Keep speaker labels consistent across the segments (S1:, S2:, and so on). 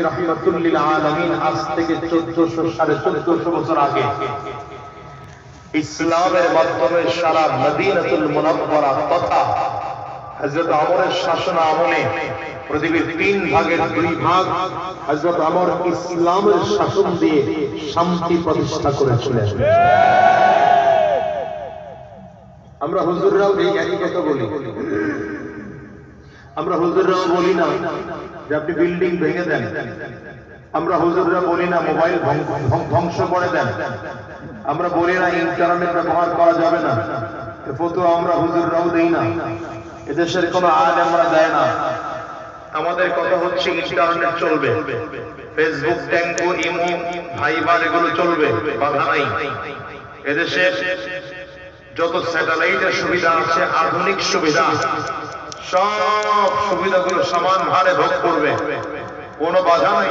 S1: রাহমাতুল লিল আলামিন আজ থেকে 1400 বছর আগে ইসলামের মাধ্যমে সারা মদিনাতুল মুনাওয়ারা তথা হযরত ওমরের শাসন আমলে পৃথিবীর 3 ভাগের 2 ভাগ হযরত ওমর ইসলামের শাসন দিয়ে শান্তি প্রতিষ্ঠা করেছিলেন। আমরা হুজুররাও এই একই কথা বলি। আমরা হুজুররাও বলি না যে আপনি বিল্ডিং ভেঙে দেন। আমরা হুজুররা বলি না মোবাইল ধ্বংস করে দেন। আমরা বলি না ইন্টারনেট ব্যবহার করা যাবে না। ফতোয়া আমরা হুজুররাও দেই না। এদেশের কোনো আলেমরা দেয় না। আমাদের কথা হচ্ছে ইন্টারনেট চলবে, ফেসবুক, ট্যাঙ্গো, ইমো, ভাইবার এগুলো চলবে, বাধা নাই। এদেশে যত স্যাটেলাইটের সুবিধা আছে, আধুনিক সুবিধা, সব সুবিধাগুলো সমান হারে ভোগ করবে, কোনো বাধা নাই।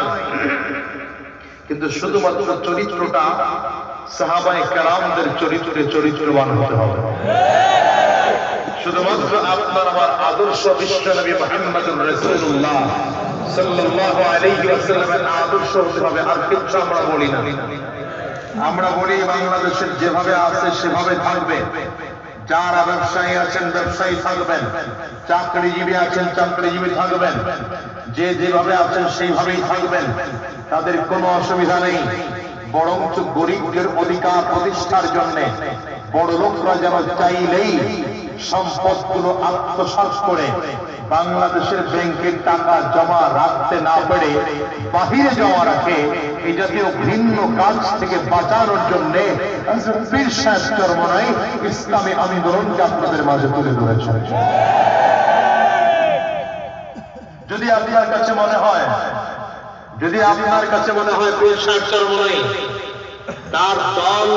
S1: কিন্তু শুধুমাত্র চরিত্রটা সাহাবায়ে কেরামদের চরিত্রে চরিত্রবান হতে হবে। শুধুমাত্র আপনার আমার আদর্শ বিশ্ব নবী মুহাম্মদুর রাসূলুল্লাহ সাল্লাল্লাহু আলাইহি ওয়াসাল্লামের আদর্শ হতে হবে। আর কিছু আমরা বলি না। আমরা বলি বাংলাদেশের যেভাবে আছে সেভাবে থাকবে। যারা ব্যবসায়ী আছেন ব্যবসায়ী থাকবেন, চাকরিজীবী আছেন চাকরিজীবী থাকবেন, যে যেভাবে আছেন সেইভাবেই থাকবেন, তাদের কোনো অসুবিধা নেই। বরঞ্চ গরিবদের অধিকার প্রতিষ্ঠার জন্য বড় লোকরা যেন চাইলেই সম্পদগুলো আত্মসাৎ করে বাংলাদেশের ব্যাংকের টাকা জমা রাখতে না পেরে বাহিরে জমা রাখে, এই জাতীয় ভিন্ন কাজ থেকে বাঁচানোর জন্য পীর সাহেব চরমনাই ইসলামী আন্দোলনকে আপনাদের মাঝে তুলে ধরেছেন। যদি আপনার কাছে মনে হয় পীর সাহেব চরমনাই, তার দল,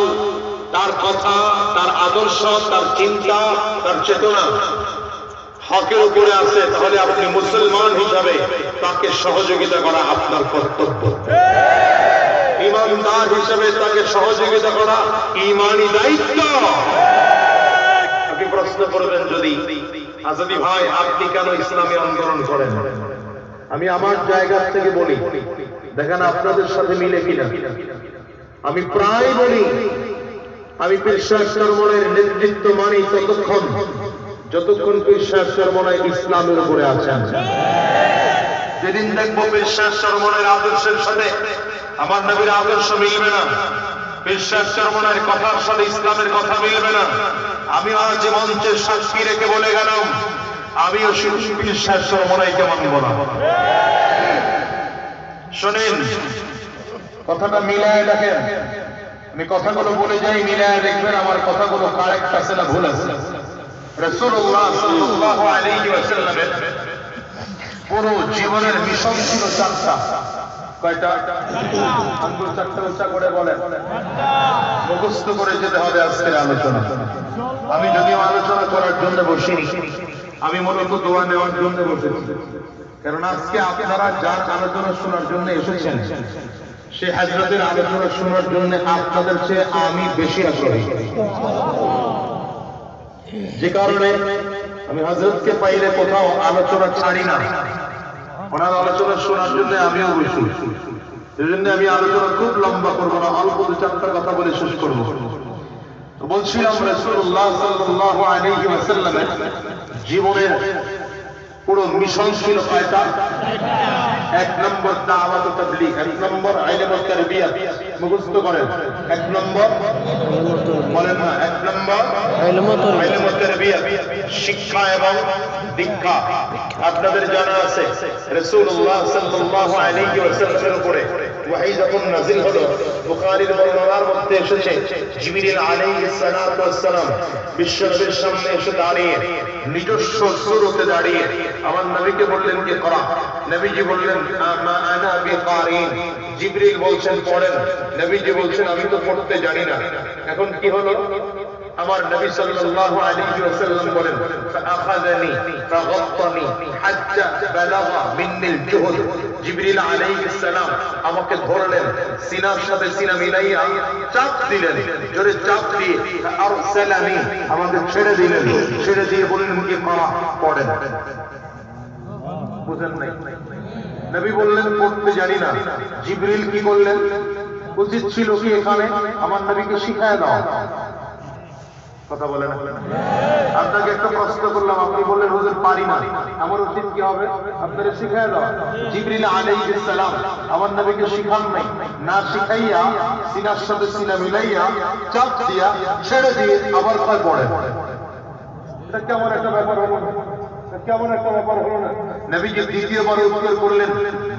S1: তার কথা, তার আদর্শ, তার চিন্তা, তার চেতনা হকের উপরে আছে, তাহলে আপনি মুসলমান হিসাবে তাকে সহযোগিতা করা আপনার কর্তব্য। ইমানদার হিসাবে তাকে সহযোগিতা করা ঈমানি দায়িত্ব। আপনি প্রশ্ন করবেন যদি আজাদি ভাই আপনি কেন ইসলামী আন্দোলন করেন? আমি আমার জায়গা থেকে বলি, দেখেন আপনাদের সাথে মিলে কিনা। আমি প্রায় বলি আমি পীর সাহেব চরমনাইয়ের নেতৃত্ব মানি যতক্ষণ পীর সাহেব চরমনাই ইসলামের উপরে আছেন। যেদিন দেখবো পীর সাহেব চরমনাইয়ের আদর্শের সাথে আমার নবীর আদর্শ মিলবে না, পীর সাহেব চরমনাইয়ের কথার সাথে ইসলামের কথা মিলবে না, আমি আজ মঞ্চের সাক্ষী রেখে বলে গেলাম আমিও পীর সাহেব চরমনাইকে মানব না। শোনেন, কথাটা মিলায় দেখেন। আমি কথাগুলো বলে যাই, মিলায় দেখবেন আমার কথাগুলো কারেক্ট আছে না ভুল আছে। রাসূলুল্লাহ সাল্লাল্লাহু আলাইহি ওয়াসাল্লামের পুরো জীবনের মিশন ছিল 4টা। কয়টা? আঙ্গুল 4টা উচ্চা করে বলেন। মুখস্থ করে যেতে হবে আজকের আলোচনা। আমি যদিও আলোচনা করার জন্য বসিনি, আমি মূলত দোয়া নেওয়ার জন্য বসেছি। কারণ আজকে আপনারা যার আলোচনা শোনার জন্য এসেছেন, সে হযরতের আলোচনা শোনার জন্য আপনাদের চেয়ে আমি বেশি আগ্রহী। যে কারণে আমি হযরতকে পাইলে কোথাও আলোচনা ছাড়ি না, ওনার আলোচনা শোনার জন্য আমিও বসি। সেজন্য আমি আলোচনা খুব লম্বা করবো না, অল্প 2-4টা কথা বলে শেষ করবো। তো বলছিলাম রাসূলুল্লাহ সাল্লাল্লাহু আলাইহি ওয়াসাল্লামের জীবনের পুরো মিশন ছিল কয়টা? 1 নম্বর দাওয়াত ও তাবলীগ, 1 নম্বর ইলম ও তারবিয়ত, মুখস্থ করেন। 1 নম্বর বলেন না, 1 নম্বর ইলম ও তারবিয়ত, শিক্ষা এবং দীক্ষা। আপনাদের জানা আছে রাসূলুল্লাহ সাল্লাল্লাহু আলাইহি ওয়াসাল্লামের উপরে ওহী যখন নাযিল হলো, বুখারীর বর্ণনার মধ্যে এসেছে জিবরিল আলাইহিস সালাতু ওয়াস সালাম বিশ্বনবীর সামনে এসে দাঁড়িয়ে নিজস্ব সুরতে দাঁড়িয়ে আমার নবীকে বললেন যে করা। নবীজি বললেন মা আনা বিকারিন। জিবরিল বলছেন পড়েন। নবীজি বলছেন আমি তো পড়তে জানি না। এখন কি হলো? আমার নবী সাল্লাল্লাহু আলাইহি ওয়াসাল্লাম বলেন ফাআখাযানি ফাগাত্তানি হাত্তা বালাগা মিন্নিল জুহদ। জিবরিল আলাইহিস সালাম আমাকে ধরলেন, সিনার সাথে সিনা মিলাইয়া চাপ দিলেন, জোরে চাপ দিয়ে আরসালানি আমাকে ছেড়ে দিলেন। ছেড়ে দিয়ে বললেন কি করা? পড়েন। বুঝেন নাই? নবী বললেন পড়তে জানি না। জিবরিল কি করলেন? উচিত ছিল কি এখানে আমার নবীকে শিখায় দাও। কথা বলেন। আপনাকে একটা প্রশ্ন করলাম, আপনি বললেন হুজুর পারি না, আমার উচিত কি হবে? আপনারা শিখায় দাও। জিবরিল আলাইহিস সালাম আমার নবীকে শিখান নাই, না শিখাইয়া সিনার সাথে সিনা মিলাইয়া চাপ দিয়া ছেড়ে দিয়ে আবার কয় পড়ে। এটা কেমন একটা ব্যাপার হলো না? কেমন একটা ব্যাপার হলো না? নবীজি দ্বিতীয়বার উত্তর করলেন,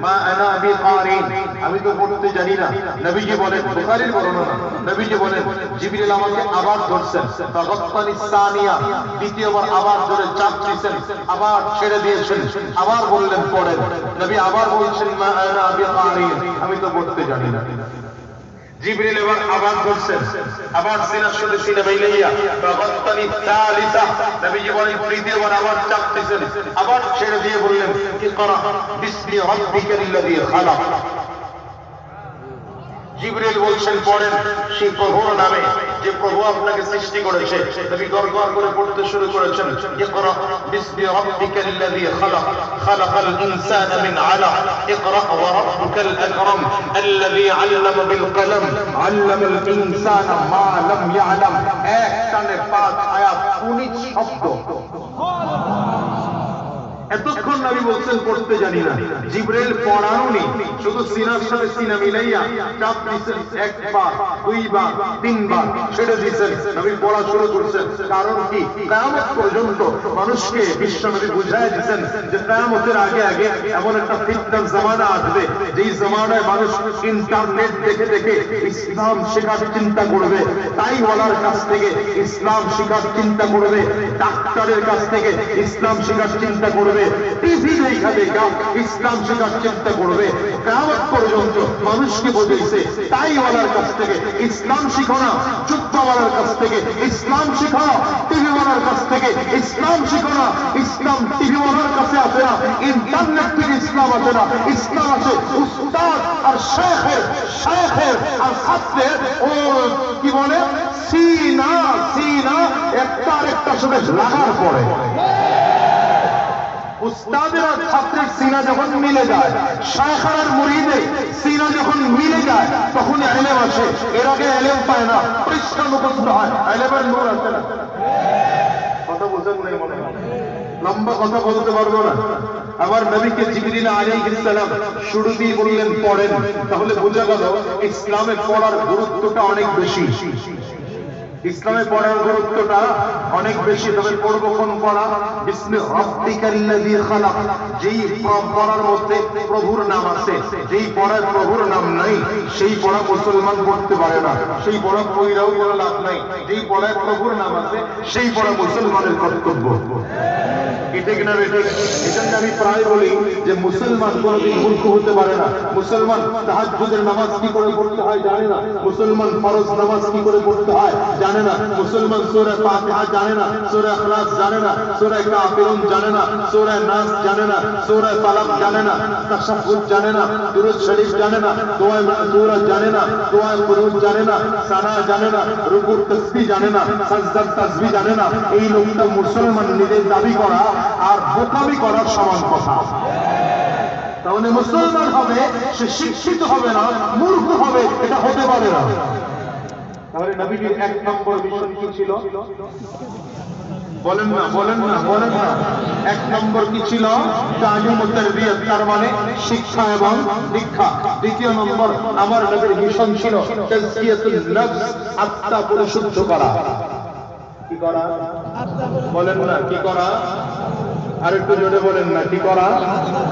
S1: মা আনা বিকারিন, আমি তো পড়তে জানি না। নবীজি বলেন, বুখারীর বর্ণনা, নবীজি বলেন জিবরিল আমাকে আবার ধরছেন, ফাগাত্তানি সানিয়া, দ্বিতীয়বার আবার ধরে চাপ দিয়েছেন, আবার ছেড়ে দিয়েছেন, আবার বললেন পড়েন। নবী আবার বলছেন, মা আনা বিকারিন, আমি তো পড়তে জানি না। জিবরিল এবার আবার ধরছেন, আবার সিনার সাথে সিনা মিলাইয়া ফাগাত্তানি সালিসা, নবীজি বলেন তৃতীয়বার আবার চাপ দিয়েছেন, আবার ছেড়ে দিয়ে বললেন, ইকরা বিসমি রাব্বিকাল্লাযী খালাক। জিবরিল বলছেন পড়েন সেই প্রভুর নামে যে প্রভু আপনাকে সৃষ্টি করেছে। নবী গড়গড় করে পড়তে শুরু করেছেন, ইকরা বিসমি রাব্বিকাল্লাযী খালাক, খালাকাল ইনসানা মিন আলাক, ইকরা ওয়া রাব্বুকাল আকরাম আল্লাযী আল্লামা বিল কলম আল্লামাল ইনসানা মা লাম ইয়ালাম। এক টানে 5 আয়াত 19 শব্দ। এতক্ষণ নবী বলছেন পড়তে জানি না। জিবরিল পড়ানোনি, শুধু সিনার সাথে সিনা মিলাইয়া চাপ দিয়েছেন, একবার, দুইবার, তিনবার ছেড়ে দিয়েছেন, নবী পড়া শুরু করছেন। কারণ কি? কিয়ামত পর্যন্ত মানুষকে বিশ্বনবী বুঝায় দিয়েছেন যে কিয়ামতের আগে আগে এমন একটা ফিতনার জামানা আসবে, যেই জামানায় মানুষ ইন্টারনেট দেখে দেখে ইসলাম শেখার চিন্তা করবে, তাই ওয়ালার কাছ থেকে ইসলাম শেখার চিন্তা করবে, ডাক্তারের কাছ থেকে ইসলাম শেখার চিন্তা করবে, টিভি দেখা দেখা ইসলাম শেখার চিন্তা করবে। কিয়ামত পর্যন্ত মানুষকে বোঝাইছে তাই ওয়ালার কাছ থেকে ইসলাম শিখো না, যুদ্ধওয়ালার কাছ থেকে ইসলাম শিখো না, টিভি ওয়ালার কাছ থেকে ইসলাম শিখো না। ইসলাম টিভি ওয়ালার কাছে আছে না, ইন্টারনেট থেকে ইসলাম আছে না। ইসলাম আছে উস্তাদ আর শেখের, শেখের আর ছাত্রের ও কি বলে সিনা সিনা একটা আরেকটার সাথে লাগার পরে। উস্তাদের আর ছাত্রের সিনা যখন মিলে যায়, শায়খ আর মুরিদের সিনা যখন মিলে যায়, তখন ইলম আসে। এর আগে ইলম পায় না, পরিষ্কার মুখস্থ হয়, ইলমের নূর আসে না। কথা বুঝেন নাই মনে হয়? লম্বা কথা বলতে পারবো না। আবার নবীকে জিবরিল আলাইহিস সালাম শুরুতেই বললেন পড়েন, তাহলে বোঝা গেল ইসলামে পড়ার গুরুত্বটা অনেক বেশি। ইসলামে পড়ার গুরুত্বটা অনেক বেশি। তবে পড়বো কোন পড়া? বিসমি রাব্বিকাল্লাযী খালাক। যেই পড়ার মধ্যে প্রভুর নাম আছে, যেই পড়ায় প্রভুর নাম নাই, সেই পড়া মুসলমান পড়তে পারে না। সেই পড়া পড়াও কোনো লাভ নাই। যেই পড়ায় প্রভুর নাম আছে, সেই পড়া মুসলমানের কর্তব্য। ঠিক না বেঠিক? এজন্য আমি প্রায় বলি যে মুসলমান কোনদিন মূর্খ হতে পারে না। মুসলমান তাহাজ্জুদের নামাজ কি করে পড়তে হয় জানে না, মুসলমান ফরজ নামাজ কি করে পড়তে হয় জানে না, মুসলমান সূরা ফাতিহা জানে না, সূরা ইখলাস জানে না, সূরা কাফিরুন জানে না, সূরা নাস জানে না, সূরা ফালাক জানে না, তাশাহুদ জানে না, দুরূদ শরীফ জানে না, দোয়া মাসুরা জানে না, দোয়া কুরুত জানে না, সানা জানে না, রুকুর তাসবিহ জানে না, সাজদার তাসবিহ জানে না। এই লোকটা মুসলমান নিজের দাবি করা আর বোকামি করার সমান কথা। তাহলে মুসলমান হবে, সে শিক্ষিত হবে না, মূর্খ হবে, এটা হতে পারে না। তাহলে নবীজির 1 নম্বর মিশন কি ছিল? বলেন না, বলেন না, বলেন না। 1 নম্বর কি ছিল? তালিম ও তারবিয়ত, তার মানে শিক্ষা এবং দীক্ষা। 2 নম্বর আমার নবীর মিশন ছিল তাজকিয়াতুন নফস, আত্মা পরিশুদ্ধ করা। কি করা? বলেন না, কি করা? আর একটু জোরে বলেন না, কি করা?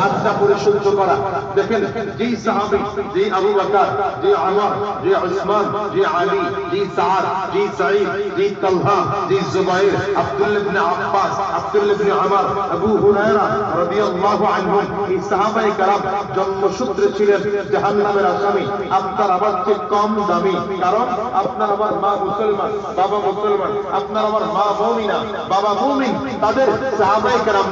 S1: আত্মা পরিশুদ্ধ করা। দেখেন যেই সাহাবী, যেই আবু বকর, যেই ওমর, যেই উসমান, যেই আলী, যেই সাদ, যেই সাঈদ, যেই তালহা, যেই জুবাইর, আব্দুল্লাহ ইবনে আব্বাস, আব্দুল্লাহ ইবনে উমর, আবু হুরায়রা রাদিয়াল্লাহু আনহুম, এই সাহাবায়ে কেরাম জন্মসূত্রে ছিলেন জাহান্নামের আসামি। আপনার আবার চেয়ে কম দামি, কারণ আপনার আমার মা মুসলমান, বাবা মুসলমান, আপনার আমার মা মুমিনা, বাবা মুমিন। তাদের সাহাবায়ে কেরাম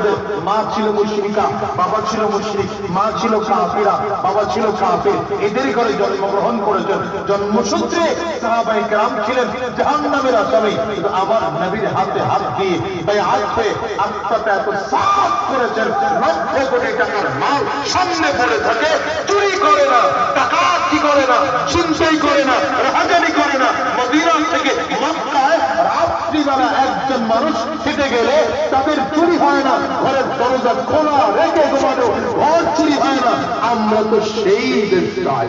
S1: মা ছিল মুশরিকা, বাবা ছিল মুশরিক, মা ছিল কাফের। সাহাবীরা, বাবা ছিল কাফির, এদের ঘরে জন্মগ্রহণ করেছেন। জন্মসূত্রে সাহাবায়ে কেরাম ছিলেন জাহান্নামের আসামি, কিন্তু আবার নবীর হাতে হাত দিয়ে বাইআত হয়ে আত্মাটা এত সাফ করেছেন, লক্ষ কোটি টাকার মাল সামনে পড়ে থাকে, চুরি করে না, ডাকাতি করে না, ছিনতাই করে না, রাহাজানি করে না। মদিনা থেকে মক্কায় রাত্রিবেলা একজন মানুষ হেঁটে গেলে তাদের চুরি হয় না, ঘরের দরজা খোলা রেখে ঘুমানো, ঘর চুরি হয় না। আমরা তো সেই দেশ চাই।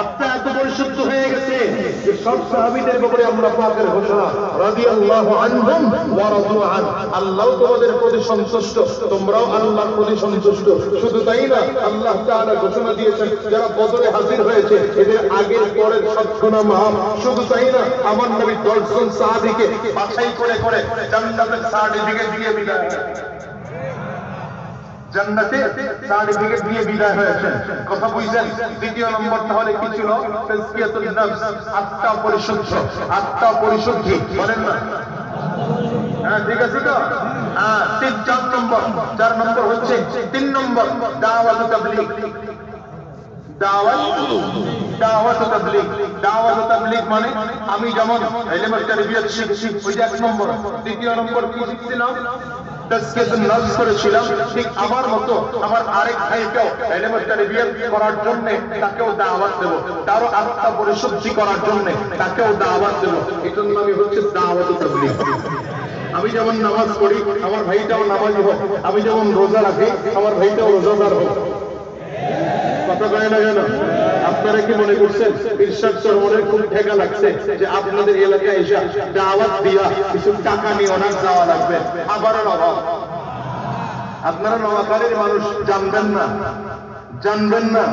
S1: আত্মা এত পরিশুদ্ধ হয়ে গেছে যে সব সাহাবীদের ব্যাপারে আমরা পাকের ঘোষণা, রাদিয়াল্লাহু আনহুম ওয়া রাদু আন, আল্লাহ তোমাদের প্রতি সন্তুষ্ট, তোমরাও আল্লাহর প্রতি সন্তুষ্ট। শুধু তাই না, আল্লাহ তাআলা ঘোষণা দিয়েছেন যারা বদরে হাজির হয়েছে এদের আগের পরের সব গুনাহ মাফ। শুধু তাই না, আমার নবী 10 জন সাহাবীকে বাছাই করে করে জান্নাতের সার্টিফিকেট দিয়ে বিদায় জান্নাতে সার্টিফিকেট দিয়ে বিদায় হয়েছে। কথা বুঝছেন? দ্বিতীয় নম্বরটা হলে কি ছিল? তাজকিয়াতুন নফস, আত্মা পরিশুদ্ধ, আত্মা পরিশুদ্ধি বলেন না? হ্যাঁ, ঠিক আছে তো? হ্যাঁ, 4 নম্বর। 4 নম্বর হচ্ছে 3 নম্বর দাওয়াত তাবলীগ। দাওয়াত তাবলীগ মানে আমি যেমন ইলমে তারবিয়ত শিখছি, ওইটা 1 নম্বর। দ্বিতীয় নম্বর কি শিখছিলাম? তাজকিয়াতুন নফস করেছিলাম। ঠিক আমার মতো আমার আরেক ভাইকেও ইলমে তারবিয়ত করার জন্য তাকেও দাওয়াত দেব, তারও আত্মা পরিশুদ্ধি করার জন্য তাকেও দাওয়াত দেব। এজন্য আমি হচ্ছে দাওয়াত তাবলীগ। আমি যেমন নামাজ পড়ি, আমার ভাইটাও নামাজি হোক। আমি যেমন রোজা রাখি, আমার ভাইটাও রোজাদার হোক। কথা কয় না কেন? আপনারা কি মনে করছেন ইরশাদ চরমনের খুব ঠেকা লাগছে যে আপনাদের এলাকায় এসে দাওয়াত দিয়া কিছু টাকা নিয়ে অনেক যাওয়া লাগবে? আবারও অভাব। আপনারা নোয়াখালীর মানুষ জানবেন না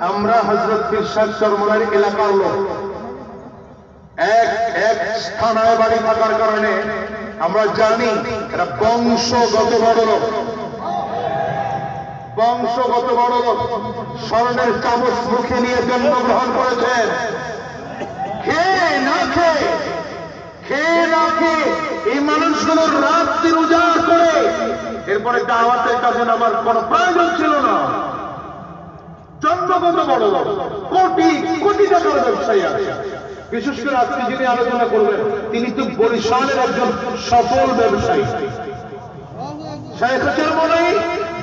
S1: আমরা হযরত ইরশাদ চরমনের এলাকার লোক। এক স্থানায় বাড়ি থাকার কারণে আমরা জানি এরা বংশগত বড় লোক, স্বর্ণের চামচ মুখে নিয়ে জন্মগ্রহণ করেছেন। খেয়ে না খেয়ে এই মানুষগুলোর রাত্রি উজাড় করে এরপরে দাওয়াতের কাজে আমার কোনো প্রয়োজন ছিল না। জন্মগত বড় লোক, কোটি কোটি টাকার ব্যবসায়ী আছে। বিশেষ করে আজকে যিনি আলোচনা করবেন তিনি তো বরিশালের একজন সফল ব্যবসায়ী। শায়েখ চরমনাই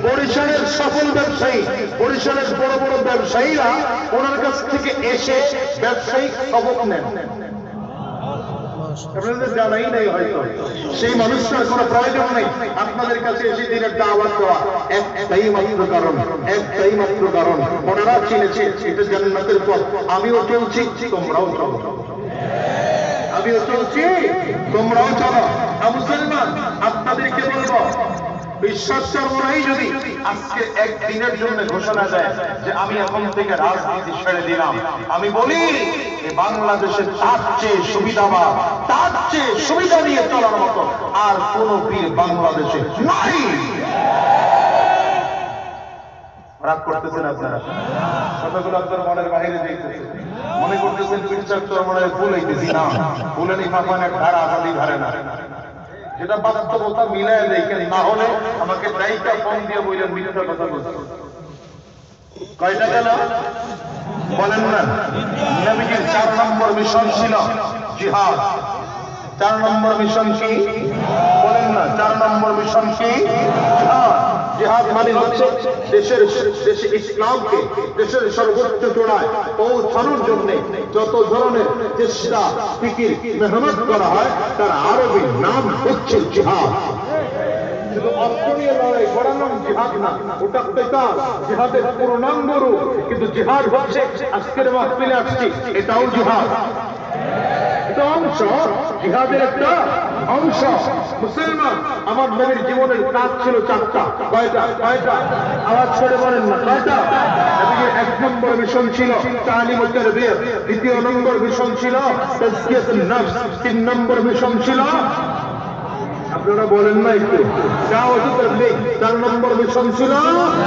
S1: বরিশালের সফল ব্যবসায়ী। বরিশালের বড় বড় ব্যবসায়ীরা ওনার কাছ থেকে এসে ব্যবসায়িক সবক নেন। আপনাদের জানাই নাই হয়তো, সেই মানুষটার কোনো প্রয়োজন নেই আপনাদের কাছে এসে দিনের দাওয়াত দেওয়া। একটাই মাত্র কারণ ওনারা চিনেছে এটা জান্নাতের পথ। আমিও চলছি, তোমরাও চলো। মুসলমান আপনাদেরকে বলবো, বিশ্বাস চরমনাই যদি আজকে একদিনের জন্য ঘোষণা দেয় যে আমি এখন থেকে রাজনীতি ছেড়ে দিলাম, আমি বলি বাংলাদেশের তার চেয়ে সুবিধা নিয়ে চলার মতো আর কোন পীর বাংলাদেশে নাই। রাগ করতেছেন আপনারা? কথাগুলো আপনার মনের বাহিরে যাইতেছে, মনে করতেছেন বিশ্বাস চরমনাই ভুল হইতেছি। না, ভুলেনি মাখন এক ধারা আজাদি ধারে না। যেটা বাস্তবতা মিলায় দেখেন, না হলে আমাকে দায়িত্ব ফোন দিয়ে বললেন মিথ্যা কথা বলছেন। কয়টা গেল বলেন না? নবীজির 4 নম্বর মিশন ছিল জিহাদ। 4 নম্বর মিশন কি বলেন না? 4 নম্বর মিশন কি? জিহাদ। জিহাদ মানে হচ্ছে দেশে ইসলামকে দেশের সর্বোচ্চ চূড়ায় পৌঁছানোর জন্য যত ধরনের চেষ্টা ফিকির মেহনত করা হয় তার আরবি নাম হচ্ছে জিহাদ। শুধু অস্ত্র নিয়ে লড়াই করার নাম জিহাদ না, ওটা কিতাব, জিহাদের পূর্ণাঙ্গ রূপ। কিন্তু জিহাদ হচ্ছে আজকের মাহফিলে আসছি, এটাও জিহাদ, এটা অংশ, জিহাদের একটা অংশ। মুসলমান, আমার নবীর জীবনের কাজ ছিল 4টা। কয়টা? আওয়াজ করে বলেন না, কয়টা? নবীর 1 নম্বর মিশন ছিল তালিমুত তারবিয়ত, 2 নম্বর মিশন ছিল তাজকিয়াতুন নফস, 3 নম্বর মিশন ছিল, আপনারা বলেন না একটু, দাওয়াত তাবলীগ, 4 নম্বর মিশন ছিল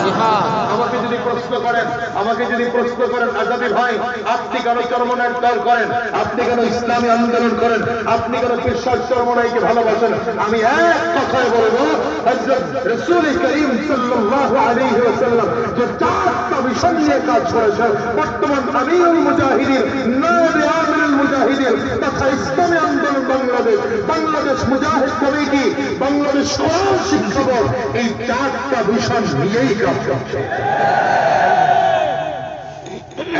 S1: জিহাদ। আমাকে যদি প্রশ্ন করেন, আমাকে যদি প্রশ্ন করেন আজাদি ভাই আপনি কেন চরমনাই দল করেন, আপনি কেন ইসলামী আন্দোলন করেন, আপনি কেন বিশ্বাস চরমনাইকে ভালোবাসেন, আমি এক কথায় বলবো হযরত রাসূল করিম সাল্লাল্লাহু আলাইহি ওয়াসাল্লাম যে চারটা বিষয় নিয়ে কাজ করেছেন, বর্তমান আমিরুল মুজাহিদিন নায়েবে আমিরুল মুজাহিদিন তথা ইসলামী আন্দোলন বাংলাদেশ, বাংলাদেশ মুজাহিদ কমিটি, বাংলাদেশ কোরআন শিক্ষা বোর্ড এই চারটা বিষয় নিয়েই কাজ করছে।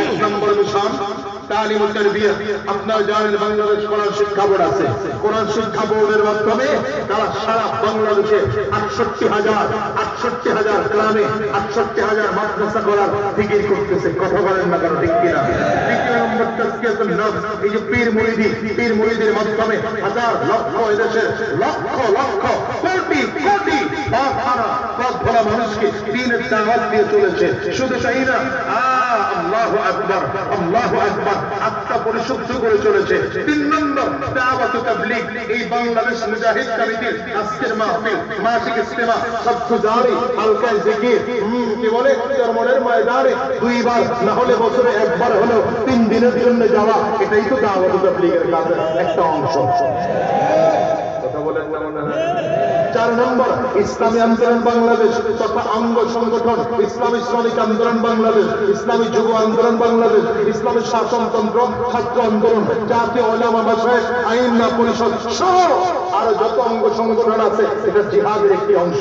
S1: এক নম্বর মিশন তালিম ও তারবিয়ত। আপনারা জানেন বাংলাদেশ কোরআন শিক্ষা বোর্ড আছে, কোরআন শিক্ষা বোর্ডের মাধ্যমে তারা সারা বাংলাদেশে 68,000 গ্রামে 68,000 মাদ্রাসা করার ফিকির করতেছে। কথা বলেন না কেন, ঠিক কিনা? দ্বিতীয় নম্বর তাজকিয়াতুন নফস, এই যে পীর মুরিদের মাধ্যমে হাজার লক্ষ এদেশের লক্ষ লক্ষ কোটি কোটি পথ ভোলা মানুষকে দ্বীনের দাওয়াত দিয়ে চলেছে। শুধু তাই না, আল্লাহু আকবার, আল্লাহু আকবার, আত্মা পরিশুদ্ধ করে চলেছে। তিন নম্বর দাওয়াত ও তাবলীগ, এই বাংলাদেশ মুজাহিদ কমিটির আজকের মাহফিল, মাসিক ইজতিমা, সবগুজারি, হালকা জিকির, কি বলে চরমনের ময়দানে দুইবার না হলে বছরে একবার হলেও 3 দিনের জন্য যাওয়া, এটাই তো দাওয়াত ও তাবলীগের কাজের একটা অংশ। কথা বলেন না? 4 নম্বর ইসলামী আন্দোলন বাংলাদেশ তথা অঙ্গ সংগঠন ইসলামী শ্রমিক আন্দোলন বাংলাদেশ, ইসলামী যুব আন্দোলন বাংলাদেশ, ইসলামী শাসনতন্ত্র, ছাত্র আন্দোলন, জাতীয় উলামা মাশায়েখ, আইননা পরিষদ সহ আরো যত অঙ্গ সংগঠন আছে, এটা জিহাদের একটি অংশ।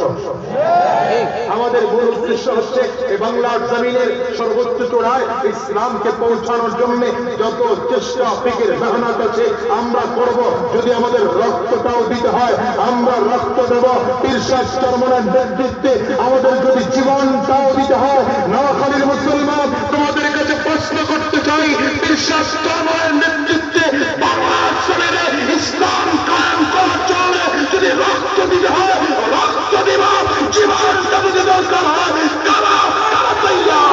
S1: আমাদের মূল উদ্দেশ্য হচ্ছে এই বাংলার জমিনের সর্বোচ্চ চূড়ায় ইসলামকে পৌঁছানোর জন্য যত চেষ্টা ফিকির মেহনত আছে আমরা করব। যদি আমাদের রক্তটাও দিতে হয় আমরা রক্ত দেব, ইরশাদ চরমনের নেতৃত্বে আমাদের যদি জীবনটাও দিতে হয়। নোয়াখালীর মুসলমান তোমাদের কাছে প্রশ্ন করতে চাই, ইরশাদ চরমনের নেতৃত্বে বাংলার জমিনে ইসলাম কায়েম করার জন্য যদি রক্ত দিতে হয় রক্ত দিব, জীবনটা যদি দরকার হয় তারা তৈয়ার।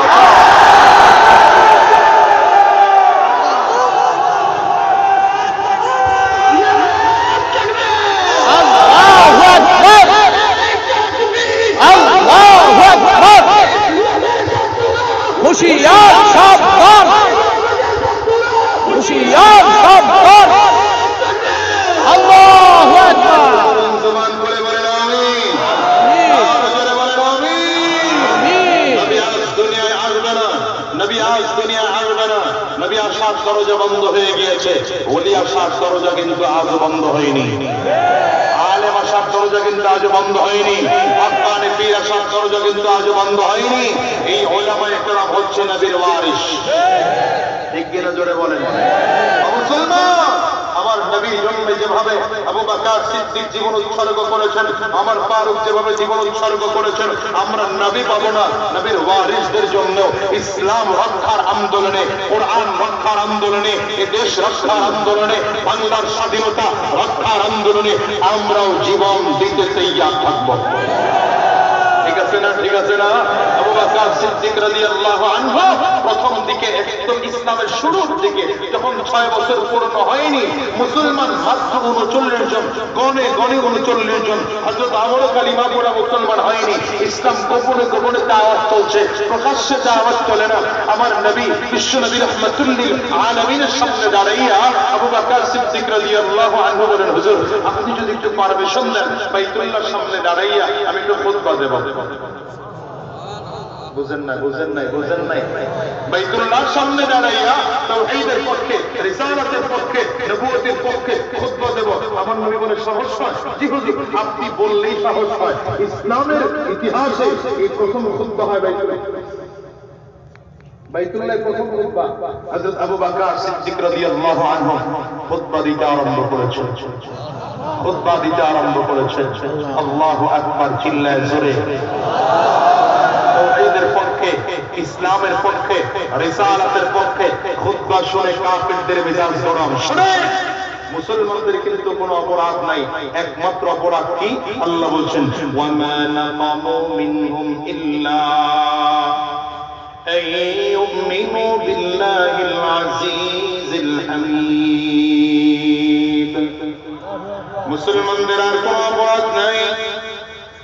S2: হুশিয়ার সাবধান, হুশিয়ার সাবধান। আল্লাহু আকবার।
S1: জবান করে বলেন আমিন। জোরে বলেন আমিন। নবী আজ দুনিয়ায় আসবে না, নবী আজ দুনিয়ায় আসবে না। নবী আসার দরজা বন্ধ হয়ে গিয়েছে, ওলি আসার দরজা কিন্তু আজও বন্ধ হয়নি। আলেম আসার দরজা কিন্তু আজও বন্ধ হয়নি। হক্কানি পীর আসার দরজা কিন্তু আজও বন্ধ হয়নি। এই উলামায়ে কেরাম হচ্ছে নবীর ওয়ারিস। ঠিক কিনা জোরে বলেন? মুসলমান, আমার নবী জন্মে যেভাবে আবু বকর সিদ্দিক জীবন উৎসর্গ করেছেন, আমার ফারুক যেভাবে জীবন উৎসর্গ করেছেন, আমরা নবী পাবো না, নবীর ওয়ারিসদের জন্য ইসলাম রক্ষার আন্দোলনে, কোরআন রক্ষার আন্দোলনে, এই দেশ রক্ষার আন্দোলনে, বাংলার স্বাধীনতা রক্ষার আন্দোলনে আমরাও জীবন দিতে তৈয়ার থাকবো। ঠিক আছে না? ঠিক আছে না? আবু বকর সিদ্দিক রাদিয়াল্লাহু আনহু প্রথম দিকে একদম ইসলামের শুরুর দিকে যখন 6 বছর পূর্ণ হয়নি, মুসলমান মাত্র 39 জন, গনে 39 জন। হযরত আমর কালিমা পড়া মুসলমান হয়নি। ইসলাম গোপনে গোপনে দাওয়াত চলছে, প্রকাশ্যে দাওয়াত চলে না। আমার নবী বিশ্ব নবী রাহমাতুল লিল আলামিনের সামনে দাঁড়াইয়া আবু বকর সিদ্দিক রাদিয়াল্লাহু আনহু বলেন, হুজুর আপনি যদি একটু পারমিশন দেন বাইতুল্লাহর সামনে দাঁড়াইয়া আমি একটু খুতবা দেব। বুঝেন নাই? বাইতুল্লাহর সামনে দাঁড়াইয়া তাওহীদের পক্ষে, রিসালাতের পক্ষে, নবুয়তের পক্ষে খুতবা দেব। আমার নবী বলে সাহস হয়? জি হুজুর, আপনি বললেই সাহস হয়। ইসলামের ইতিহাসে এই প্রথম খুতবা হয় বাইতুল্লাহর প্রথম খুতবা। হযরত আবু বকর সিদ্দিক রাদিয়াল্লাহু আনহু খুতবা দিতে আরম্ভ করেছেন। আল্লাহু আকবার চিল্লায় জোরে। তাওহীদের পক্ষে, ইসলামের পক্ষে, রিসালাতের পক্ষে খুতবা শুনে কাফিরদের মেজাজ গরম। শুনে মুসলমানদের কিন্তু কোনো অপরাধ নাই, একমাত্র অপরাধ কি? আল্লাহ বলছেন ওয়া মা নাকামু মিনহুম ইল্লা আইয়ুমিনু বিল্লাহিল আজিজিল হামিদ। মুসলমানদের আর কোনো অপরাধ নাই,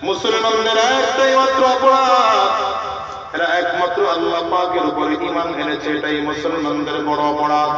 S1: মুসলমানদের একটাই মাত্র অপরাধ, এরা একমাত্র আল্লাহ পাকের উপরে ঈমান এনেছে, এটাই মুসলমানদের বড় অপরাধ।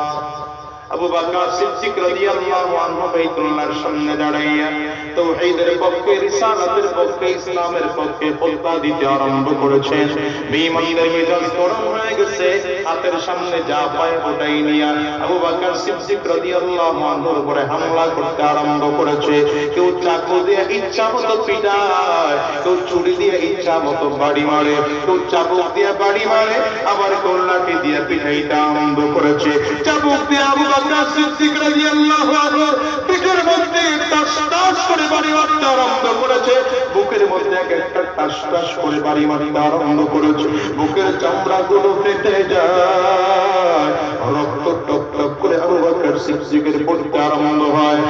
S1: আবু বকর সিদ্দিক রাদিয়াল্লাহু আনহু বাইতুল্লাহর সামনে দাঁড়াইয়া তাওহীদের পক্ষে, রিসালাতের পক্ষে, ইসলামের পক্ষে খুতবা দিতে আরম্ভ করেছেন। বেঈমানদের মেজাজ গরম হয়ে গেছে, হাতের সামনে যা পায় ওটাই নিয়ে আবু বকর সিদ্দিক রাদিয়াল্লাহু আনহুর উপরে হামলা করতে আরম্ভ করেছে। কেউ চাকু দিয়ে ইচ্ছা মতো পিটায়, কেউ ছুরি দিয়ে ইচ্ছা মতো বাড়ি মারে, কেউ চাবুক দিয়ে বাড়ি মারে, আবার কেউ লাঠি দিয়ে পিটাইতে আরম্ভ করেছে। চাবুক দিয়ে আবু বকর সিদ্দিক রাদিয়াল্লাহু আনহুর পিঠের মধ্যে টাস টাস করে বাড়ি মারতে আরম্ভ করেছে, বুকের মধ্যে এক একটা টাস টাস করে বাড়ি মারতে আরম্ভ করেছে। বুকের চামড়াগুলো ফেটে যায়, রক্ত টপ টপ করে আবু বকর সিদ্দিকের পড়তে আরম্ভ হয়।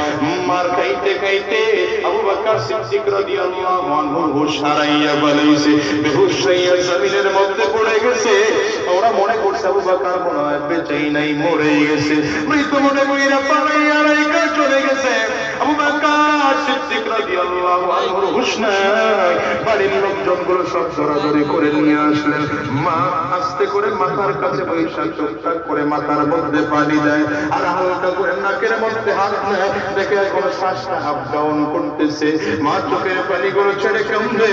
S1: মার খাইতে খাইতে আবু বকর সিদ্দিক রাদিয়াল্লাহু আনহু হুঁশ হারাইয়া ফেলেছে, বেহুশ হইয়া জমিনের মধ্যে পড়ে গেছে। ওরা মনে করছে আবু বকর মনে হয় বেঁচেই নাই, মরে গেছে। মৃত মনে কইরা পালাইয়া রাইখা চলে গেছে। আবু বকর সিদ্দিক রাদিয়াল্লাহু আনহুর হুঁশ নাই। বাড়ির লোকজনগুলো সব ধরাধরি করে নিয়ে আসলেন। মা আস্তে করে মাথার কাছে বৈশা চুপচাপ করে মাথার মধ্যে পানি দেয়, আর হালকা করে নাকের মধ্যে হাত নেয়। দেখে এখন শ্বাসটা আপ ডাউন করতেছে। মা চোখের পানিগুলো ছেড়ে কান্দে।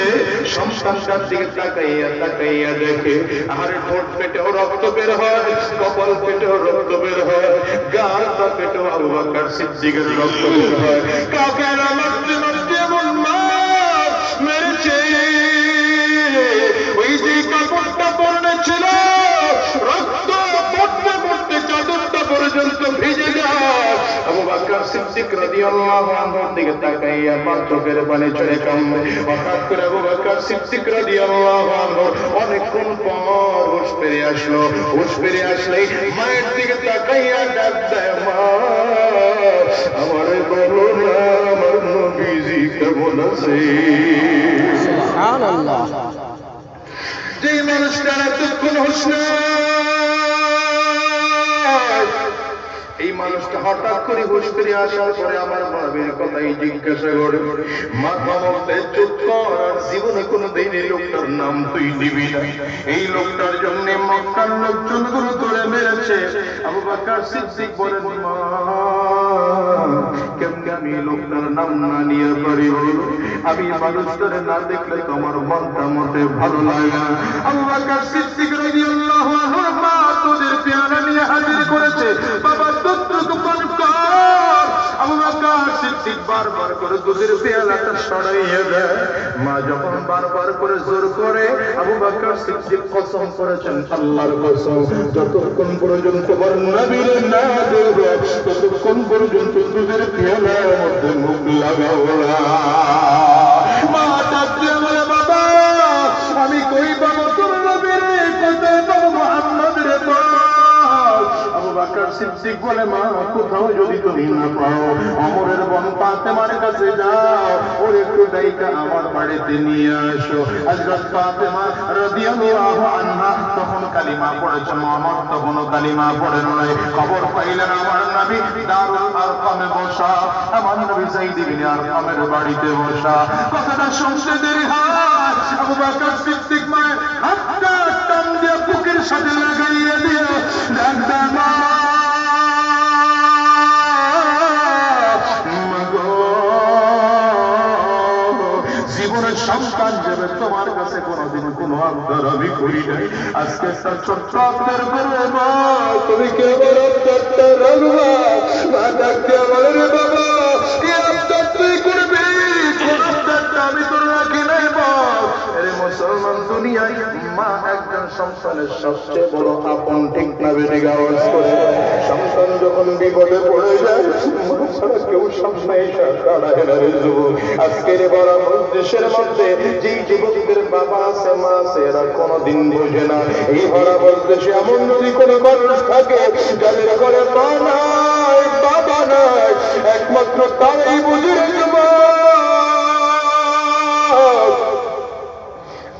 S1: সন্তানটার দিকে তাকাইয়া তাকাইয়া দেখে আর ঠোঁট পেটেও রক্ত বের হয়, কপাল পেটেও রক্ত বের হয়, গালটা পেটেও আবু বকর সিদ্দিকের রক্ত বের হয়। কাকে মারতে মারতে এমন মার মেরেছে, ওই যে কাপড়টা পরনে ছিল রক্ত পড়তে পড়তে চাদরটা পর্যন্ত ভিজে যায়। আবু বকর সিদ্দিক রাদিয়াল্লাহু আনহুর দিকে তাকাইয়া মা চোখের পানি ছেড়ে কান্দে। হঠাৎ করে আবু বকর সিদ্দিক রাদিয়াল্লাহু আনহু অনেকক্ষণ পর হুঁশ ফিরে আসলো। হুঁশ ফিরে আসলেই মায়ের দিকে তাকাইয়া ডাক দেয়, মা আমারে বলো না আমার নবীজি কেমন আছে।
S2: সুবহানাল্লাহ।
S1: যে মানুষটার এতক্ষণ হুঁশ নাই, এই মানুষটা হঠাৎ করে হুঁশ ফিরে আসার পরে আমার মায়ের কথাই জিজ্ঞাসা করে, মাথা মধ্যে চুপ কর, আর জীবনে কোনোদিন এই লোকটার নাম তুই নিবি না। এই লোকটার জন্য মক্কার লোকজনগুলো ধরে মেরেছে। আবু বকর সিদ্দিক বলেন, মা কেমনে আমি লোকটার নাম না নিয়ে পারি? আমি মানুষটারে না দেখলে তো আমার মনটা মোটে ভালো লাগে না। আবু বকর সিদ্দিক রাদিয়াল্লাহু আনহু মা তোদের পেয়ালা নিয়ে হাজির করেছে, বাবা দুধটুকু পান কর। আবু বকর সিদ্দিক বারবার করে দুধের পেয়ালাটা সরাইয়ে দেয়। মা যখন বারবার করে জোর করে, আবু বকর সিদ্দিক কসম করেছেন, আল্লাহর কসম, যতক্ষণ পর্যন্ত তোমার নবীর না দেব ততক্ষণ পর্যন্ত দুধের পেয়ালার মধ্যে মুখ লাগাও না। মা ডাকতে বলে, বাবা আমি কই পাবো তোর নবীর, কোথায় পাবো মুহাম্মদের পাক? আবু বকর সিদ্দিক বলে, মা কোথাও যদি তুমি না পাও, ওমরের বোন ফাতেমার কাছে যাও, ওর একটু ডাইকা আমার বাড়িতে নিয়ে আসো। হযরত ফাতেমা রাদিয়াল্লাহু আনহা তখন কালিমা পড়েছেন, ওমর তখনও কালিমা পড়েন নাই। খবর পাইলেন আমার নবী দারুল আরকামে বসা, আমার নবী যায়েদ ইবনে আরকামের বাড়িতে বসা। কথাটা শুনতে দেরি হয়, আবু বকর সিদ্দিক মায়ের হাতটা টান দিয়ে বুকের সাথে লাগাইয়া দিয়ে ডাকতে, মা জীবনের সন্তান যাবে তোমার কাছে কোনদিন কোনো আবদার আমি করি নাই। আজকে তার ছোট্ট আবদার করবে, মা তুমি কে আমার আবদারটা রাখবা? মা ডাকতে বলে, রে বাবা কি আবদার তুই করবি? কোন আবদারটা আমি তোর রাখি নাই বল। আরে মুসলমান দুনিয়ায় মা একজন সন্তানের সবচেয়ে বড় আপন, ঠিক না বেনে আওয়াজ করে? সন্তান যখন বিপদে পড়ে যায়, মা ছাড়া কেউ সামনে এসে দাঁড়ায় না রে যুবক। আজকের বড় দেশের মধ্যে যেই যুবকদের বাবা আছে মা আছে, এরা কোনদিন বোঝে না এই ভরা দেশে এমন যদি কোনো মানুষ থাকে যাদের ঘরে মা নাই বাবা নাই, একমাত্র তারাই বুঝে রাখবে।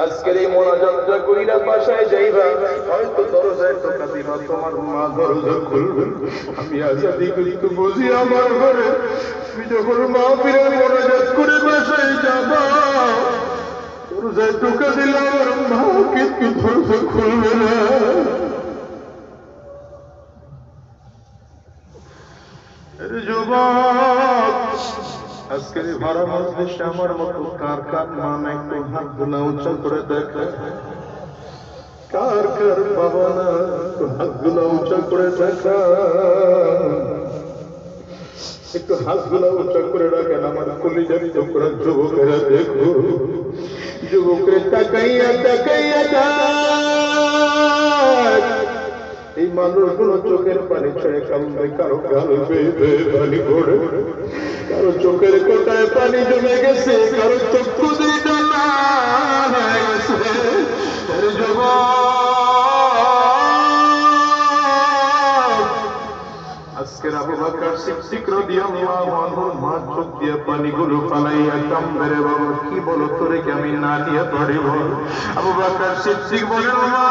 S1: আজকের এই মোনাজাতটা কইরা বাসায় যাইবা, হয়তো দরজায় টোকা দিবা, তোমার মা দরজা খুলবে। আমি আজাদি কিন্তু বুঝি আমার ঘরে, তুমি যখন মাহফিলের মোনাজাত করে বাসায় যাবা, তোর দরজায় টোকা দিলে আমার মা কিন্তু দরজা খুলবে না। যুবক, আজকের ভরা মজলিসে আমার মতো কার কার মা নাই? একটু হাত গুলা উঁচা করে দেখা। কার কার বাবা না? একটু হাত গুলা উঁচা করে দেখা। একটু হাত গুলা উঁচা করে রাখেন আমার কলিজার টুকরা যুবকেরা। দেখো যুবকের তাকাইয়া তাকাইয়া এই মানুষগুলো চোখের পানি ছেড়ে কান্দে, কারো গাল বেয়ে বেয়ে পানি পড়ে, কারো চোখের কোটায় পানি জমে গেছে, কারো চক্ষু দুইটা লাল হয়ে গেছে। আজকের আবু বকর সিদ্দিক রাদিয়াল্লাহু আনহুর মা চোখ দিয়ে পানিগুলো ফালাইয়া কান্দে। বাবা কি বলো, তোরে কি আমি না দিয়ে পারি বল? আবু বকর সিদ্দিক বলেন, মা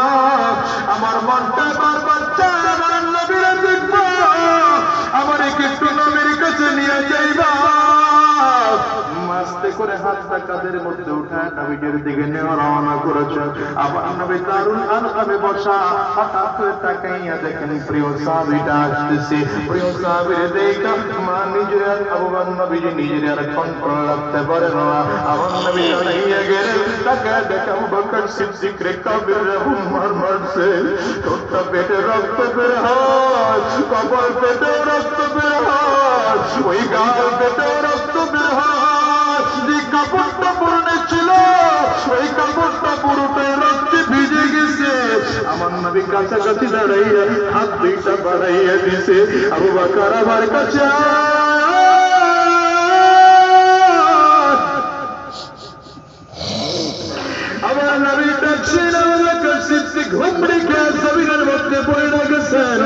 S1: আমার মনটা বারবার চায় আমার নবীর দেখব, আমার একটু নবীর কাছে নিয়ে যাইবা। আস্তে করে হাতটা কাঁধের মধ্যে উঠায় নবীর দিকে নেওয়া রওনা করেছে। আবার নবী দারুল আরকামে বসা, হঠাৎ করে তাকাইয়া দেখেন প্রিয় সাহাবীটা আসতেছে। প্রিয় সাহাবীর দেখা মা নিজের আবু বকর নবীজি নিজের আর কন্ট্রোল রাখতে পারে না। আমার নবী দাঁড়িয়ে গেলেন, তাকায় দেখে আবু বকর সিদ্দিক রে কাবির মার মারছে। ঠোঁটটা পেটে রক্ত বের হয়, কপাল পেটে রক্ত বের হয়, ওই গাল পেটে রক্ত বের হয়। যে কাপড়টা পরনে ছিল ওই কাপড়টা পুরোটাই রক্তে ভিজে গেছে। আমার নবী কাছাকাছি দাঁড়াইয়া হাত দুইটা বাড়াইয়া দিছে। আবু বকর আমার কাছে আমার নবী ডাকছেন, আবু বকর সিদ্দিক ঘুমড়ে খেয়ে জমিনের মধ্যে পড়ে গেছেন।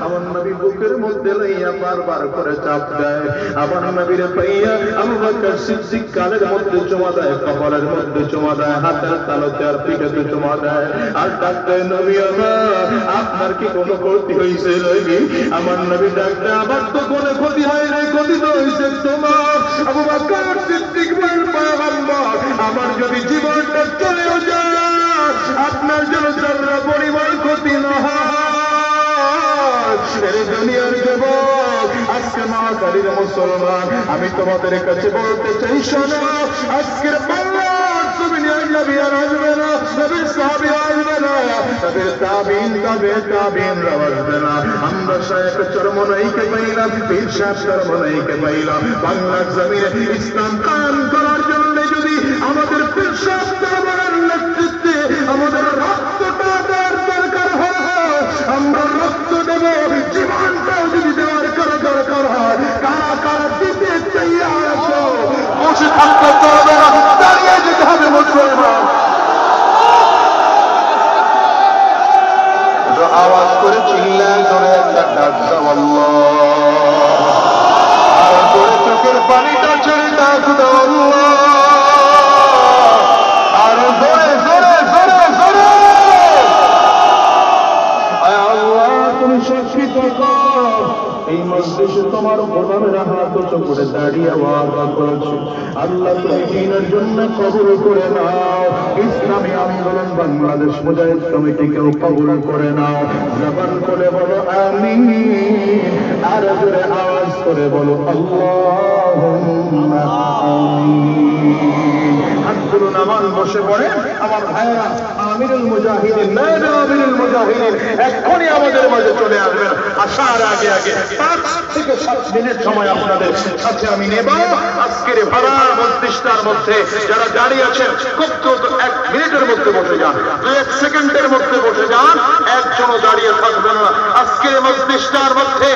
S1: আমার নবী বুকের মধ্যে লইয়া বারবার করে চাপ দেয়। আমার নবীর পাইয়া আবু বকর সিদ্দিক কানের মধ্যে চুমা দেয়, কপালের মধ্যে চুমা দেয়, হাতের তালুতে আর পিঠেতে চুমা দেয়। আর ডাকতে, নবী আমার আপনার কি কোনো ক্ষতি হয়েছে নাকি? আমার নবী ডাকতে, আমার তো কোনো ক্ষতি হয় নাই, ক্ষতি তো হয়েছে তোমার। আবু বকর সিদ্দিক বলেন, পয়গম্বর আমার যদি জীবনটা চলেও যায় আপনার জন্য জররা পরিমাণ ক্ষতি না হয়। দুনিয়ার যুবক, আজকে মহাকালীর মুসলমান, আমি তোমাদের কাছে বলতে চাই, শোনো, আজকের বাংলার জমিনে নবী আর আসবে না, নবীর সাহাবী আসবে না, নবীর তাবিঈনরা আসবে না। আমরা শায়েখ চরমনাইকে পাইলাম, পীর সাহেব চরমনাইকে পাইলাম। বাংলার জমিনে ইসলাম কায়েম করার জন্য যদি আমাদের পীর সাহেব চরমনাইয়ের নেতৃত্বে আমাদের রক্তটা দেওয়ার দরকার হয়, আমরা রক্ত দেব। জীবনটাও যদি দেওয়ার দরকার হয়, কারা কারা দিতে তৈয়ার আছো? বসে থাকতে চলবে না, দাঁড়িয়ে যেতে হবে মুসলমান। আওয়াজ করে চিল্লায় ধরে একটা ডাক দাও আল্লাহ, আর করে চোখের পানিটা ছেড়ে ডাক দাও আল্লাহ, আর জোরে জোরে জোরে জোরে আল্লাহ তুমি সাক্ষী থাকো। এই মজলিসে তোমার গোলামেরা হাত উঁচু করে দাঁড়িয়ে ওয়াদা করেছে, আল্লাহ তুমি দিনের জন্য কবুল করে নাও। ইসলামী আন্দোলন বাংলাদেশ মুজাহিদ কমিটিকেও কবুল করে নাও। জবান করে বলো আমিন, আর জোরে আওয়াজ করে বলো আল্লাহুম্মা আমিন। হাতগুলো নামান বসে পড়ে আমার ভাইরা। আমিরুল মুজাহিদিন, নায়েব আমিরুল মুজাহিদিন এক্ষুনি আমাদের মাঝে চলে আসবেন। আসার আগে আগে 5 থেকে 7 মিনিট সময় আপনাদের সাথে আমি নেব। আজকের ভাড়া মজলিসটার মধ্যে যারা দাঁড়িয়ে আছেন, খুব দ্রুত 1 মিনিটের মধ্যে বসে যান, 2 সেকেন্ডের মধ্যে বসে যান, একজনও দাঁড়িয়ে থাকবেন না। আজকের মজলিসটার মধ্যে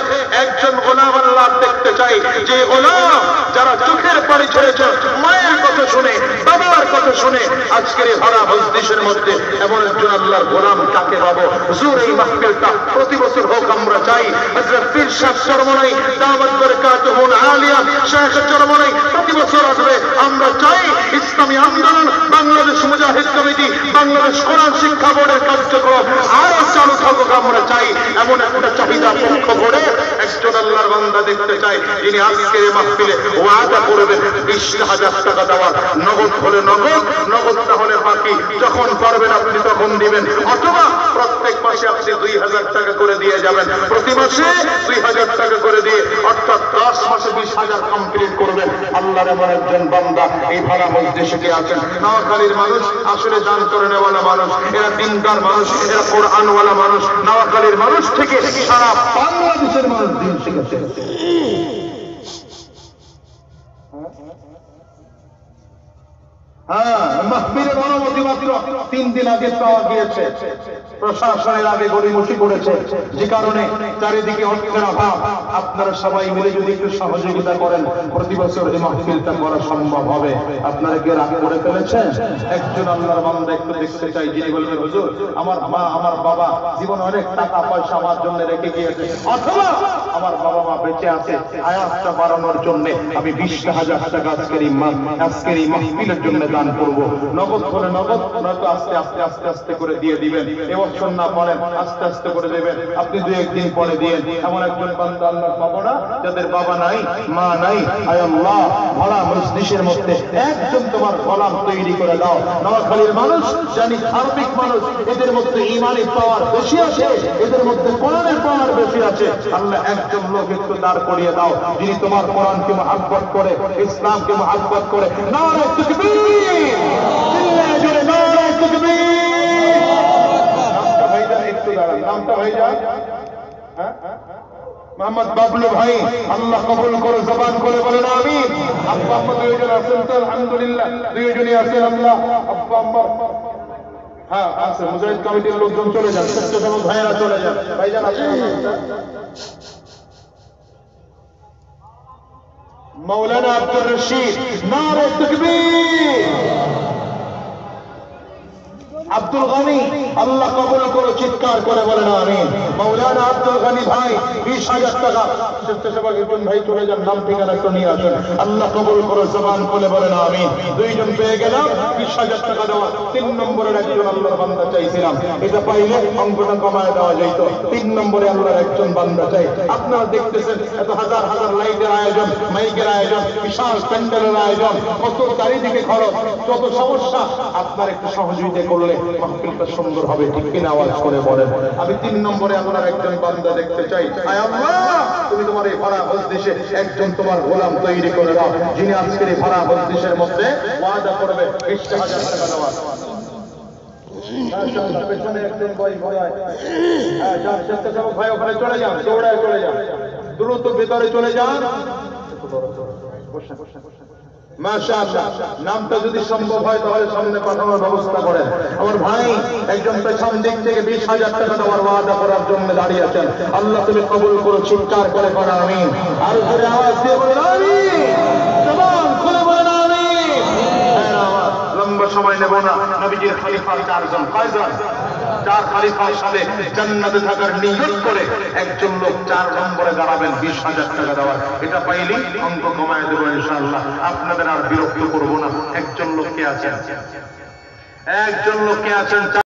S1: একজন গোলাম আল্লাহ দেখতে চাই, যে গোলাম যারা চোখের পানি ছেড়েছে, মায়ের কথা শুনে, বাবার কথা শুনে আজকের ভাড়া মজলিসের মধ্যে এমন একজন আল্লাহর গোলাম কাকে পাবো? হুজুর এই মাহফিলটা প্রতি বছর হোক আমরা চাই। হযরত পীর সাহেব চরমনাই দাওয়াত বরকাতুহুল আলিয়া শেখ চরমনাই প্রতি বছর আসবে। আমরা চাই ইসলামী আন্দোলন বাংলাদেশ মুজাহিদ কমিটি, বাংলাদেশ কোরআন শিক্ষা বোর্ডের কার্যক্রম আরো চালু থাকুক। আমরা চাই এমন একটা চাহিদা পক্ষ করে একজন আল্লাহর বান্দা দেখতে চাই যিনি আজকের মাহফিলে ওয়াদা করবেন 20,000 টাকা দেওয়ার, নগদ হলে নগদ, নগদ না হলে বাকি, যখন পারবেন আপনি তখন দিবেন, অথবা প্রত্যেক মাসে আপনি 2,000 টাকা করে দিয়ে যাবেন, প্রতি মাসে 2,000 টাকা করে দিয়ে, অর্থাৎ 10 মাসে 20,000 কমপ্লিট করবেন। আল্লাহর এমন একজন বান্দা এই ভাড়া মজলিসে কে আছেন, নোয়াখালীর মানুষ, আসলে দান করে নেওয়ালা মানুষ, এরা দিনদার মানুষ, এরা কোরআনওয়ালা মানুষ, নোয়াখালীর মানুষ থেকে সারা বাংলাদেশের মানুষ দিন শিখেছে। মাহফিলের অনুমতি মাত্র 3 দিন আগে পাওয়া গিয়েছে, প্রশাসনের আগে গড়িমসি করেছে, যে কারণে চারিদিকে অর্থের অভাব। আপনারা সবাই মিলে যদি একটু সহযোগিতা করেন, প্রতি বছর এই মাহফিলটা করা সম্ভব হবে। আপনারা কি রাগ করে ফেলেছেন? একজন আল্লাহর বান্দা একটু দেখতে চাই যিনি বলবেন, হুজুর আমার মা আমার বাবা জীবনে অনেক টাকা পয়সা আমার জন্য রেখে গিয়েছে, অথবা আমার বাবা মা বেঁচে আছে, হায়াতটা বাড়ানোর জন্য আমি 20,000 টাকা আজকের এই মাহফিলের জন্য দান করব। নগদ করে নগদ, নয়তো আস্তে আস্তে আস্তে আস্তে করে দিয়ে দিবেন। এবছর না পড়েন, আস্তে আস্তে করে দেবেন, আপনি 2-1 দিন পরে দিয়েন। এমন একজন বান্দা আল্লাহর পাবো না যাদের বাবা নাই মা নাই, আয় আল্লাহ ভরা মজলিসের মধ্যে একজন তোমার গোলাম তৈরি করে দাও। নোয়াখালীর মানুষ জানি ধার্মিক মানুষ, এদের মধ্যে ঈমানের পাওয়ার বেশি আছে, এদের মধ্যে কোরআনের পাওয়ার বেশি আছে। আল্লাহ একজন লোক একটু দাঁড় করিয়ে দাও যিনি তোমার কোরআনকে মহব্বত করে, ইসলামকে মহব্বত করে। নারে তাকবীর, চিল্লায়ে জোরে নারে তাকবীর। নামটা হয়ে যায়, একটু দাঁড়ান, নামটা হয়ে যায় মোহাম্মদ বাবলু ভাই, আল্লাহ কবুল করে, জবান করে বলেন আমিন। আব্বা আম্মা দুইজন আছেন তো? আলহামদুলিল্লাহ দুইজনই আছেন। আল্লাহ আব্বা আম্মা, হ্যাঁ আছে, মুজাহিদ কমিটির লোকজন চলে যান, স্বেচ্ছাসেবক ভাইয়েরা চলে যান। ভাইজান মৌলানা আব্দুর রশিদ, নারে তাকবীর। আব্দুল গনি, আল্লাহ কবুল করো, চিৎকার করে বলেন আমিন। মৌলানা আব্দুল গনি ভাই 20,000 টাকা, স্বেচ্ছাসেবক একজন ভাই চলে যান, নাম ঠিকানা একটু নিয়ে আসেন। আল্লাহ কবুল করো, জবান করে বলেন আমিন। 2 জন পেয়ে গেলাম 20,000 টাকা দেওয়া। 3 নম্বরের একজন আল্লাহর বান্দা চাইছিলাম, এটা পাইলে অঙ্কটা কমায় দেওয়া যেত। 3 নম্বরে আল্লাহর একজন বান্দা চাই। আপনারা দেখতেছেন এত হাজার হাজার লাইটের আয়োজন, মাইকের আয়োজন, বিশাল প্যান্ডেলের আয়োজন, কত চারিদিকে খরচ, যত সমস্যা। আপনার একটু সহযোগিতা করলে মাহফিলটা সুন্দর হবে, ঠিক কিনা? আওয়াজ করে বলেন। আমি 3 নম্বরে আপনার একজন বান্দা দেখতে চাই। আয় আল্লাহ, তুমি তোমার এই ভাড়া মজলিসে একজন তোমার গোলাম তৈরি করে দাও যিনি আজকের এই ভাড়া মজলিসের মধ্যে ওয়াদা করবে 20,000 টাকা দেওয়ার। পেছনে একজন ভাই ঘোড়ায়, হ্যাঁ যান, স্বেচ্ছাসেবক ভাই ওখানে চলে যান, দৌড়ায় চলে যান, দ্রুত ভেতরে চলে যান। মাশাআল্লাহ, নামটা যদি সম্ভব হয় তাহলে সামনে পাঠানোর ব্যবস্থা করেন। আমার ভাই একজন পেছন দিক থেকে 20,000 টাকা দেওয়ার ওয়াদা করার জন্য দাঁড়িয়ে আছেন। আল্লাহ তুমি কবুল করো, চিৎকার করে বলেন আমিন। আর জোরে আওয়াজ দিয়ে বলেন আমিন, জবান খুলে বলেন আমিন। লম্বা সময় নেব না, নবীজির খলিফা 4 জন, কয়জন? 4 খলিফার সাথে জান্নাতে থাকার নিয়ত করে একজন লোক 4 নম্বরে দাঁড়াবেন 20,000 টাকা দেওয়ার। এটা পাইলেই অঙ্ক কমায় দেবো ইনশাআল্লাহ। আপনাদের আর বিরক্ত করবো না। একজন লোককে আছেন, একজন লোককে আছেন